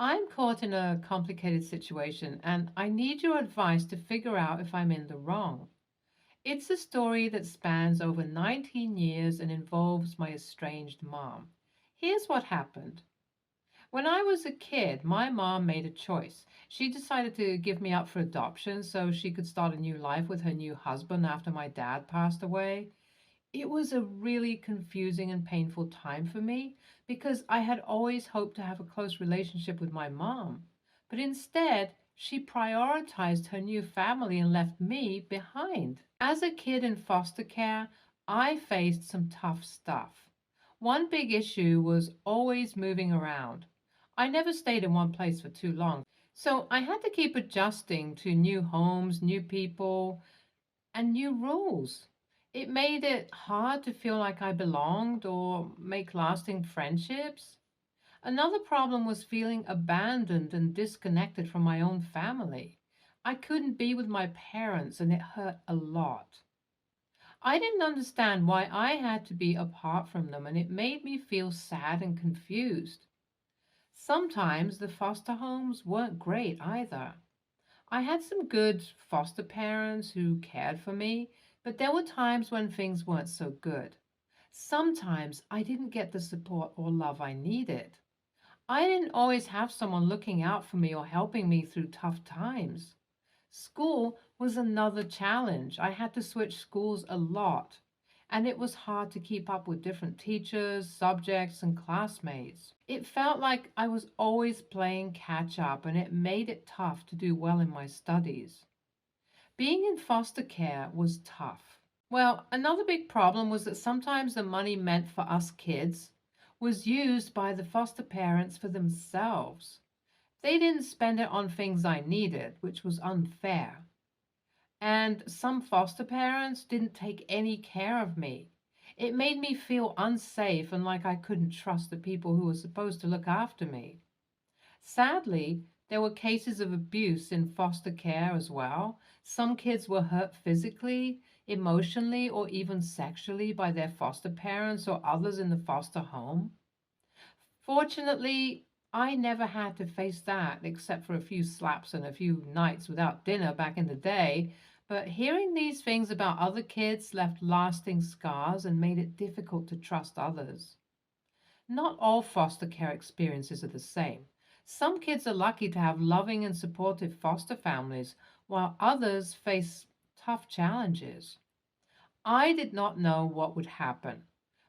I'm caught in a complicated situation and I need your advice to figure out if I'm in the wrong. It's a story that spans over 19 years and involves my estranged mom. Here's what happened. When I was a kid, my mom made a choice. She decided to give me up for adoption so she could start a new life with her new husband after my dad passed away. It was a really confusing and painful time for me because I had always hoped to have a close relationship with my mom. But instead, she prioritized her new family and left me behind. As a kid in foster care, I faced some tough stuff. One big issue was always moving around. I never stayed in one place for too long. So I had to keep adjusting to new homes, new people, and new rules. It made it hard to feel like I belonged or make lasting friendships. Another problem was feeling abandoned and disconnected from my own family. I couldn't be with my parents, and it hurt a lot. I didn't understand why I had to be apart from them, and it made me feel sad and confused. Sometimes the foster homes weren't great either. I had some good foster parents who cared for me, but there were times when things weren't so good. Sometimes I didn't get the support or love I needed. I didn't always have someone looking out for me or helping me through tough times. School was another challenge. I had to switch schools a lot, and it was hard to keep up with different teachers, subjects, and classmates. It felt like I was always playing catch up, and it made it tough to do well in my studies. Being in foster care was tough. Well, another big problem was that sometimes the money meant for us kids was used by the foster parents for themselves. They didn't spend it on things I needed, which was unfair. And some foster parents didn't take any care of me. It made me feel unsafe and like I couldn't trust the people who were supposed to look after me. Sadly, there were cases of abuse in foster care as well. Some kids were hurt physically, emotionally, or even sexually by their foster parents or others in the foster home. Fortunately, I never had to face that except for a few slaps and a few nights without dinner back in the day. But hearing these things about other kids left lasting scars and made it difficult to trust others. Not all foster care experiences are the same. Some kids are lucky to have loving and supportive foster families, while others face tough challenges. I did not know what would happen.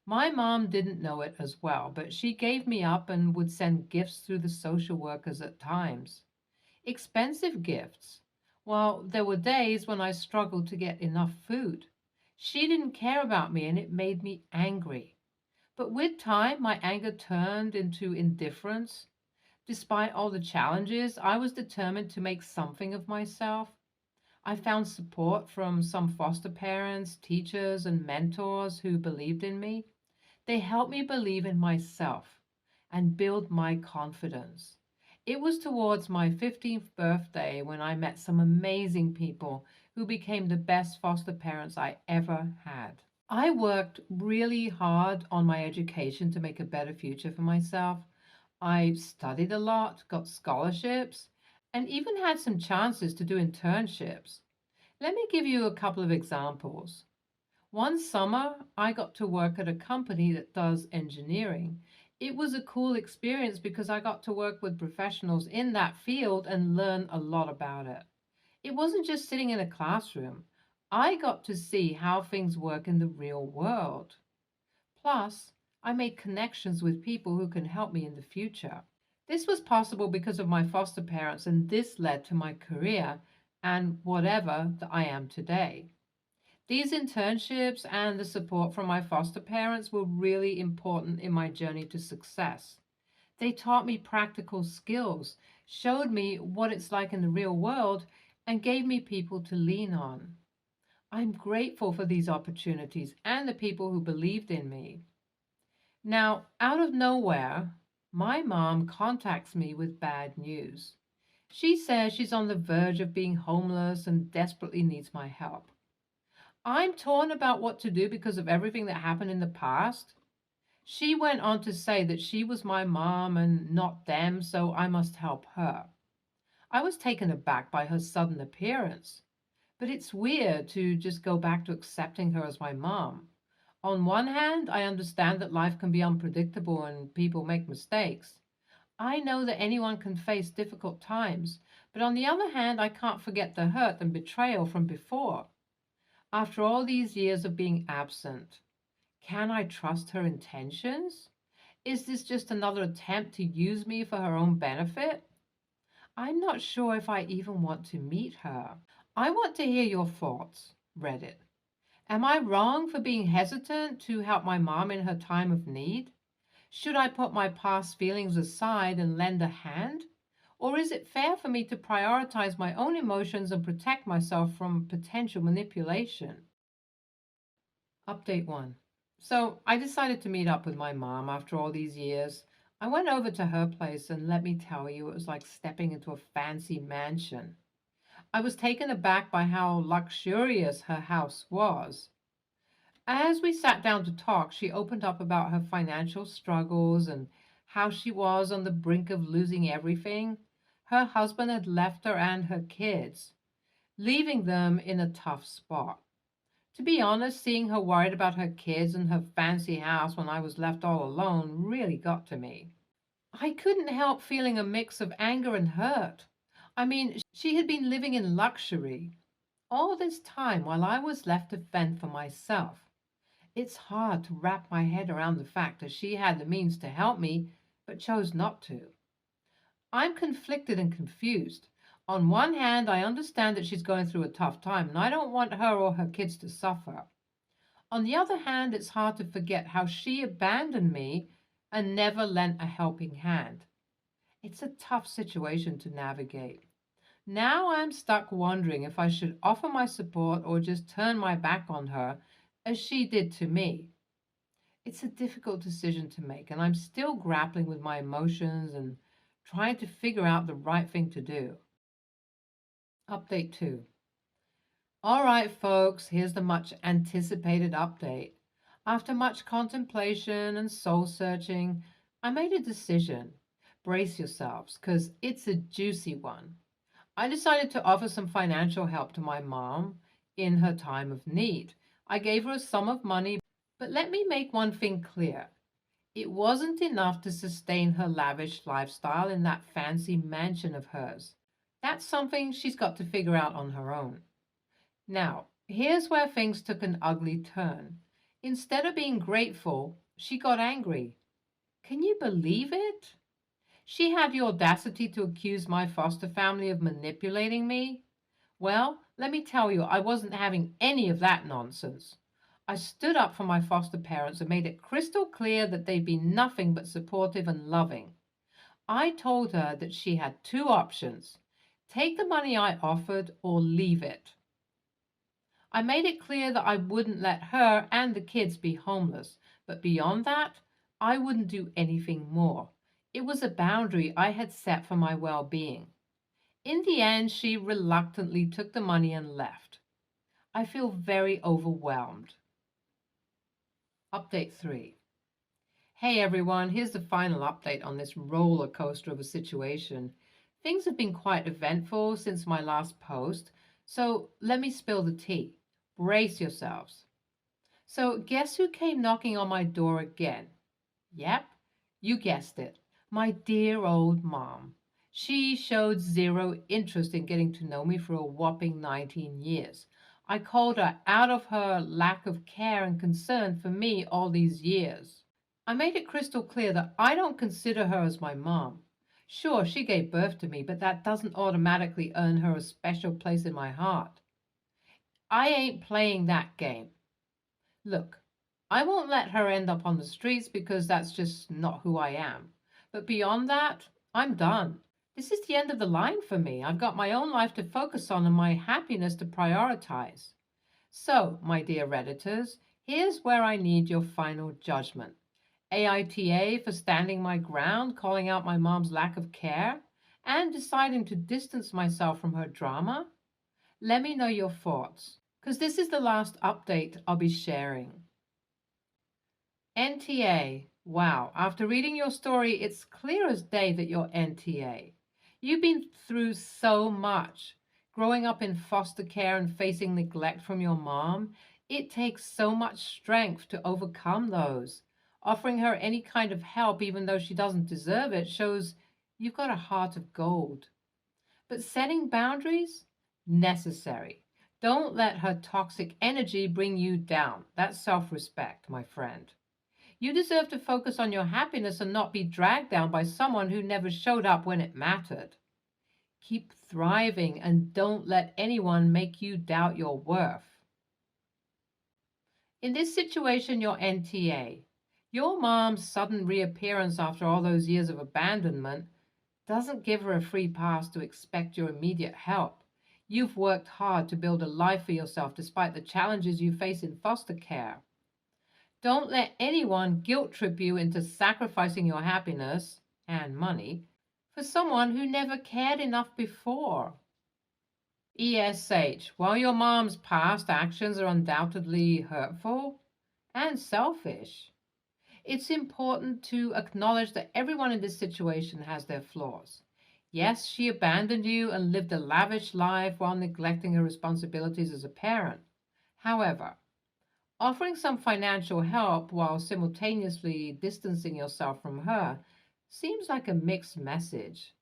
My mom didn't know it as well, but she gave me up and would send gifts through the social workers at times. Expensive gifts. Well, there were days when I struggled to get enough food. She didn't care about me and it made me angry. But with time, my anger turned into indifference. Despite all the challenges, I was determined to make something of myself. I found support from some foster parents, teachers, and mentors who believed in me. They helped me believe in myself and build my confidence. It was towards my 15th birthday when I met some amazing people who became the best foster parents I ever had. I worked really hard on my education to make a better future for myself. I studied a lot, got scholarships, and even had some chances to do internships. Let me give you a couple of examples. One summer, I got to work at a company that does engineering. It was a cool experience because I got to work with professionals in that field and learn a lot about it. It wasn't just sitting in a classroom. I got to see how things work in the real world. Plus, I made connections with people who can help me in the future. This was possible because of my foster parents, and this led to my career and whatever that I am today. These internships and the support from my foster parents were really important in my journey to success. They taught me practical skills, showed me what it's like in the real world, and gave me people to lean on. I'm grateful for these opportunities and the people who believed in me. Now, out of nowhere, my mom contacts me with bad news. She says she's on the verge of being homeless and desperately needs my help. I'm torn about what to do because of everything that happened in the past. She went on to say that she was my mom and not them, so I must help her. I was taken aback by her sudden appearance, but it's weird to just go back to accepting her as my mom. On one hand, I understand that life can be unpredictable and people make mistakes. I know that anyone can face difficult times, but on the other hand, I can't forget the hurt and betrayal from before. After all these years of being absent, can I trust her intentions? Is this just another attempt to use me for her own benefit? I'm not sure if I even want to meet her. I want to hear your thoughts, Reddit. Am I wrong for being hesitant to help my mom in her time of need? Should I put my past feelings aside and lend a hand? Or is it fair for me to prioritize my own emotions and protect myself from potential manipulation? Update 1. So I decided to meet up with my mom after all these years. I went over to her place, and let me tell you, it was like stepping into a fancy mansion. I was taken aback by how luxurious her house was. As we sat down to talk, she opened up about her financial struggles and how she was on the brink of losing everything. Her husband had left her and her kids, leaving them in a tough spot. To be honest, seeing her worried about her kids and her fancy house when I was left all alone really got to me. I couldn't help feeling a mix of anger and hurt. I mean, she had been living in luxury all this time while I was left to fend for myself. It's hard to wrap my head around the fact that she had the means to help me, but chose not to. I'm conflicted and confused. On one hand, I understand that she's going through a tough time, and I don't want her or her kids to suffer. On the other hand, it's hard to forget how she abandoned me and never lent a helping hand. It's a tough situation to navigate. Now I'm stuck wondering if I should offer my support or just turn my back on her as she did to me. It's a difficult decision to make, and I'm still grappling with my emotions and trying to figure out the right thing to do. Update 2. All right, folks, here's the much anticipated update. After much contemplation and soul searching, I made a decision. Brace yourselves, because it's a juicy one. I decided to offer some financial help to my mom in her time of need. I gave her a sum of money, but let me make one thing clear. It wasn't enough to sustain her lavish lifestyle in that fancy mansion of hers. That's something she's got to figure out on her own. Now, here's where things took an ugly turn. Instead of being grateful, she got angry. Can you believe it? She had the audacity to accuse my foster family of manipulating me. Well, let me tell you, I wasn't having any of that nonsense. I stood up for my foster parents and made it crystal clear that they'd be nothing but supportive and loving. I told her that she had two options: take the money I offered or leave it. I made it clear that I wouldn't let her and the kids be homeless, but beyond that, I wouldn't do anything more. It was a boundary I had set for my well being. In the end, she reluctantly took the money and left. I feel very overwhelmed. Update 3. Hey everyone, here's the final update on this roller coaster of a situation. Things have been quite eventful since my last post, so let me spill the tea. Brace yourselves. So, guess who came knocking on my door again? Yep, you guessed it. My dear old mom. She showed zero interest in getting to know me for a whopping 19 years. I called her out of her lack of care and concern for me all these years. I made it crystal clear that I don't consider her as my mom. Sure, she gave birth to me, but that doesn't automatically earn her a special place in my heart. I ain't playing that game. Look, I won't let her end up on the streets because that's just not who I am. But beyond that, I'm done. This is the end of the line for me. I've got my own life to focus on and my happiness to prioritize. So, my dear Redditors, here's where I need your final judgment. AITA for standing my ground, calling out my mom's lack of care, and deciding to distance myself from her drama? Let me know your thoughts, because this is the last update I'll be sharing. NTA, Wow, after reading your story, it's clear as day that you're NTA. You've been through so much. Growing up in foster care and facing neglect from your mom, it takes so much strength to overcome those. Offering her any kind of help, even though she doesn't deserve it, shows you've got a heart of gold. But setting boundaries? Necessary. Don't let her toxic energy bring you down. That's self respect, my friend. You deserve to focus on your happiness and not be dragged down by someone who never showed up when it mattered. Keep thriving and don't let anyone make you doubt your worth. In this situation, you're NTA. Your mom's sudden reappearance after all those years of abandonment doesn't give her a free pass to expect your immediate help. You've worked hard to build a life for yourself despite the challenges you face in foster care. Don't let anyone guilt trip you into sacrificing your happiness and money for someone who never cared enough before. ESH, while your mom's past actions are undoubtedly hurtful and selfish, it's important to acknowledge that everyone in this situation has their flaws. Yes, she abandoned you and lived a lavish life while neglecting her responsibilities as a parent. However, offering some financial help while simultaneously distancing yourself from her seems like a mixed message.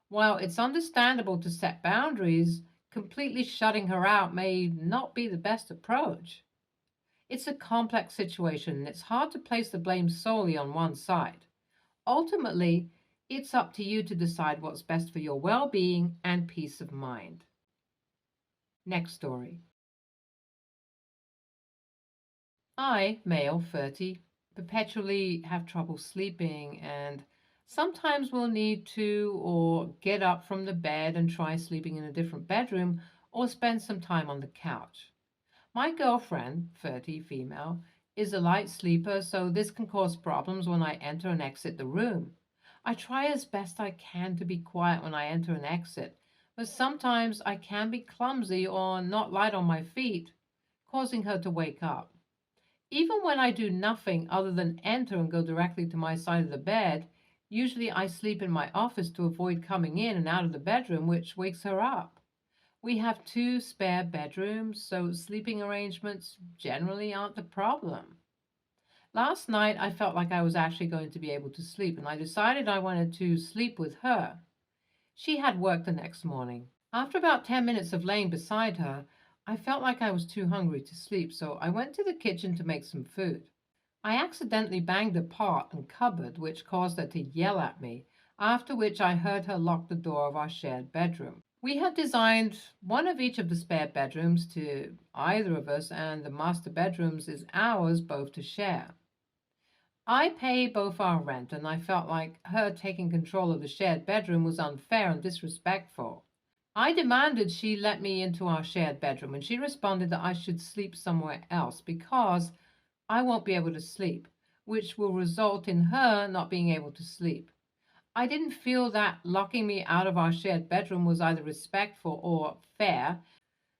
While it's understandable to set boundaries, completely shutting her out may not be the best approach. It's a complex situation and it's hard to place the blame solely on one side. Ultimately, it's up to you to decide what's best for your well being and peace of mind. Next story. I, male, 30, perpetually have trouble sleeping and sometimes will need to or get up from the bed and try sleeping in a different bedroom or spend some time on the couch. My girlfriend, 30, female, is a light sleeper, so this can cause problems when I enter and exit the room. I try as best I can to be quiet when I enter and exit, but sometimes I can be clumsy or not light on my feet, causing her to wake up. Even when I do nothing other than enter and go directly to my side of the bed, usually I sleep in my office to avoid coming in and out of the bedroom, which wakes her up. We have two spare bedrooms, so sleeping arrangements generally aren't a problem. Last night, I felt like I was actually going to be able to sleep, and I decided I wanted to sleep with her. She had work the next morning. After about 10 minutes of laying beside her, I felt like I was too hungry to sleep, so I went to the kitchen to make some food. I accidentally banged a pot and cupboard, which caused her to yell at me, after which I heard her lock the door of our shared bedroom. We had designed one of each of the spare bedrooms to either of us, and the master bedrooms is ours both to share. I pay both our rent, and I felt like her taking control of the shared bedroom was unfair and disrespectful. I demanded she let me into our shared bedroom, and she responded that I should sleep somewhere else because I won't be able to sleep, which will result in her not being able to sleep. I didn't feel that locking me out of our shared bedroom was either respectful or fair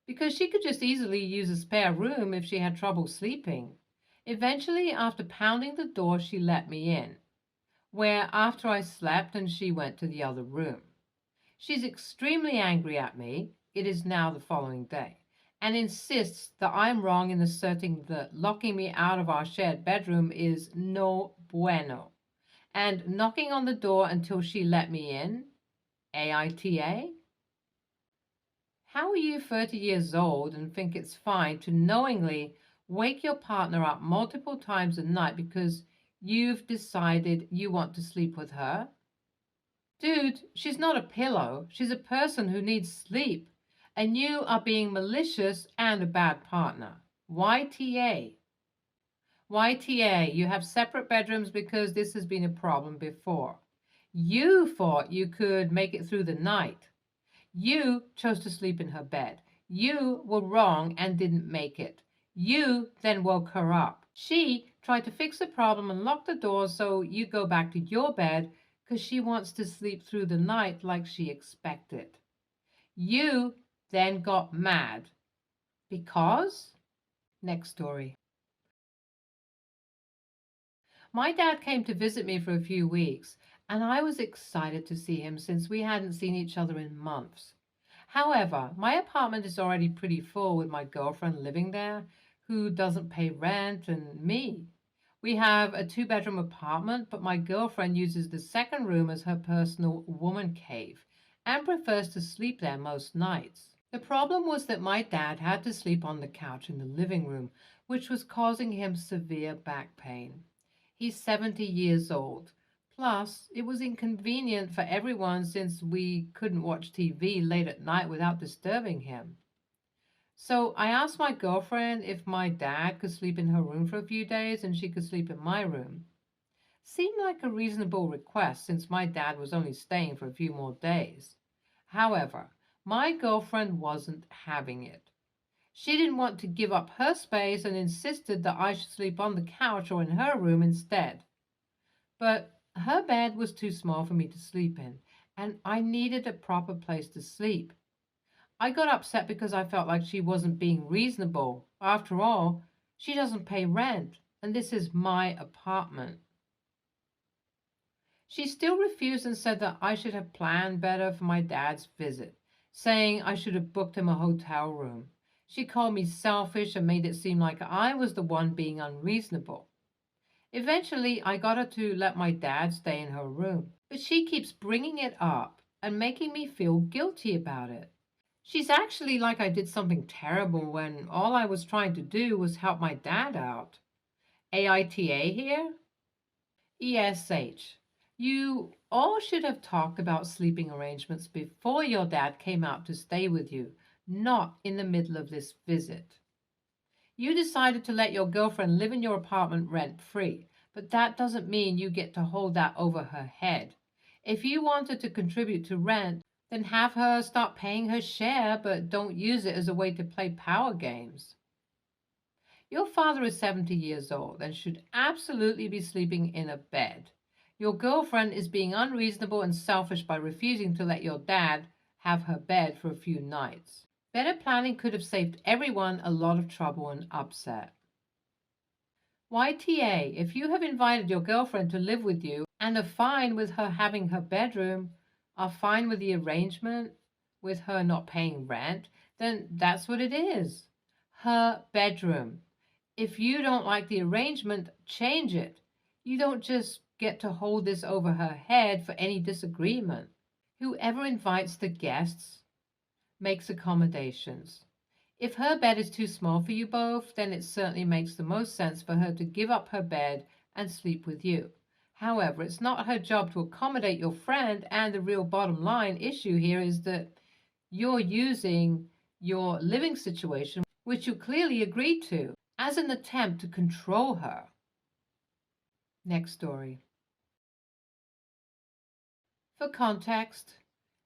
because she could just easily use a spare room if she had trouble sleeping. Eventually, after pounding the door, she let me in, where after I slept and she went to the other room. She's extremely angry at me, it is now the following day, and insists that I'm wrong in asserting that locking me out of our shared bedroom is no bueno, and knocking on the door until she let me in, AITA? How are you 30 years old and think it's fine to knowingly wake your partner up multiple times a night because you've decided you want to sleep with her? Dude, she's not a pillow. She's a person who needs sleep. And you are being malicious and a bad partner. YTA. YTA, you have separate bedrooms because this has been a problem before. You thought you could make it through the night. You chose to sleep in her bed. You were wrong and didn't make it. You then woke her up. She tried to fix the problem and lock the door so you go back to your bed because she wants to sleep through the night like she expected. You then got mad. Because? Next story. My dad came to visit me for a few weeks, and I was excited to see him since we hadn't seen each other in months. However, my apartment is already pretty full with my girlfriend living there, who doesn't pay rent, and me. We have a two-bedroom apartment, but my girlfriend uses the second room as her personal woman cave and prefers to sleep there most nights. The problem was that my dad had to sleep on the couch in the living room, which was causing him severe back pain. He's 70 years old. Plus, it was inconvenient for everyone since we couldn't watch TV late at night without disturbing him. So I asked my girlfriend if my dad could sleep in her room for a few days and she could sleep in my room. Seemed like a reasonable request since my dad was only staying for a few more days. However, my girlfriend wasn't having it. She didn't want to give up her space and insisted that I should sleep on the couch or in her room instead. But her bed was too small for me to sleep in, and I needed a proper place to sleep. I got upset because I felt like she wasn't being reasonable. After all, she doesn't pay rent, and this is my apartment. She still refused and said that I should have planned better for my dad's visit, saying I should have booked him a hotel room. She called me selfish and made it seem like I was the one being unreasonable. Eventually, I got her to let my dad stay in her room, but she keeps bringing it up and making me feel guilty about it. She's actually like I did something terrible when all I was trying to do was help my dad out. AITA here? ESH. You all should have talked about sleeping arrangements before your dad came out to stay with you, not in the middle of this visit. You decided to let your girlfriend live in your apartment rent free, but that doesn't mean you get to hold that over her head. If you wanted to contribute to rent, then have her start paying her share, but don't use it as a way to play power games. Your father is 70 years old and should absolutely be sleeping in a bed. Your girlfriend is being unreasonable and selfish by refusing to let your dad have her bed for a few nights. Better planning could have saved everyone a lot of trouble and upset. YTA, if you have invited your girlfriend to live with you and are fine with her having her bedroom, are fine with the arrangement, with her not paying rent, then that's what it is. Her bedroom. If you don't like the arrangement, change it. You don't just get to hold this over her head for any disagreement. Whoever invites the guests makes accommodations. If her bed is too small for you both, then it certainly makes the most sense for her to give up her bed and sleep with you. However, it's not her job to accommodate your friend, and the real bottom line issue here is that you're using your living situation, which you clearly agreed to, as an attempt to control her. Next story. For context,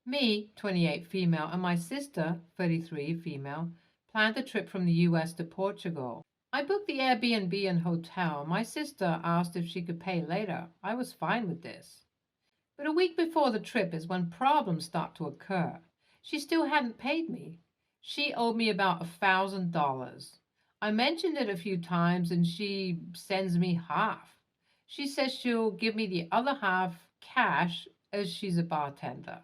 me, 28 female, and my sister, 33 female, planned a trip from the US to Portugal. I booked the Airbnb and hotel. My sister asked if she could pay later. I was fine with this. But a week before the trip is when problems start to occur. She still hadn't paid me. She owed me about $1,000. I mentioned it a few times and she sends me half. She says she'll give me the other half cash as she's a bartender.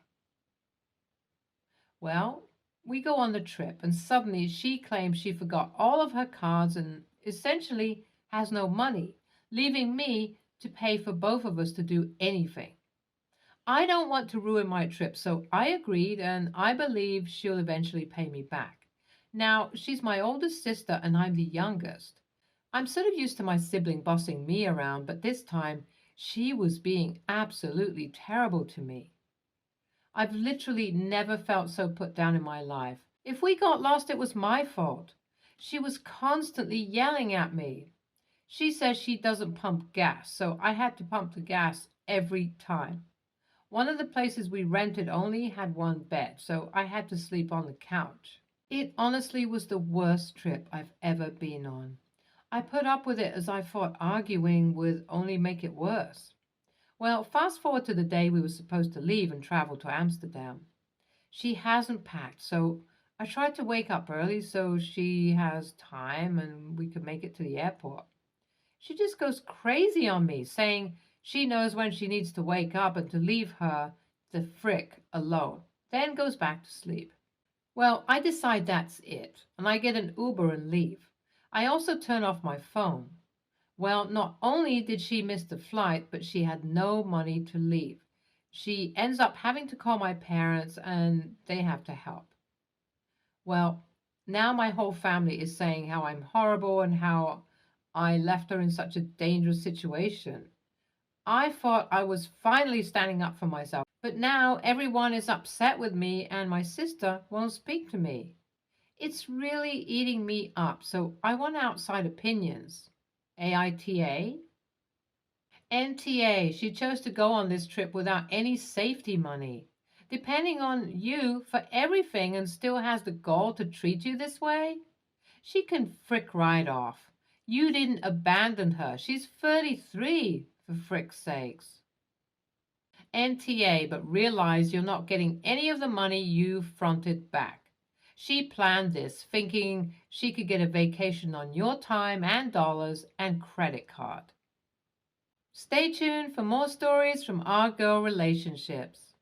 Well, we go on the trip, and suddenly she claims she forgot all of her cards and essentially has no money, leaving me to pay for both of us to do anything. I don't want to ruin my trip, so I agreed, and I believe she'll eventually pay me back. Now, she's my oldest sister, and I'm the youngest. I'm sort of used to my sibling bossing me around, but this time she was being absolutely terrible to me. I've literally never felt so put down in my life. If we got lost, it was my fault. She was constantly yelling at me. She says she doesn't pump gas, so I had to pump the gas every time. One of the places we rented only had one bed, so I had to sleep on the couch. It honestly was the worst trip I've ever been on. I put up with it as I thought arguing would only make it worse. Well, fast forward to the day we were supposed to leave and travel to Amsterdam. She hasn't packed, so I tried to wake up early so she has time and we could make it to the airport. She just goes crazy on me, saying she knows when she needs to wake up and to leave her the frick alone, then goes back to sleep. Well, I decide that's it, and I get an Uber and leave. I also turn off my phone. Well, not only did she miss the flight, but she had no money to leave. She ends up having to call my parents, and they have to help. Well, now my whole family is saying how I'm horrible and how I left her in such a dangerous situation. I thought I was finally standing up for myself, but now everyone is upset with me and my sister won't speak to me. It's really eating me up, so I want outside opinions. AITA? NTA, she chose to go on this trip without any safety money, depending on you for everything and still has the gall to treat you this way? She can frick right off. You didn't abandon her. She's 33, for frick's sakes. NTA, but realize you're not getting any of the money you fronted back. She planned this, thinking she could get a vacation on your time and dollars and credit card. Stay tuned for more stories from our girl relationships.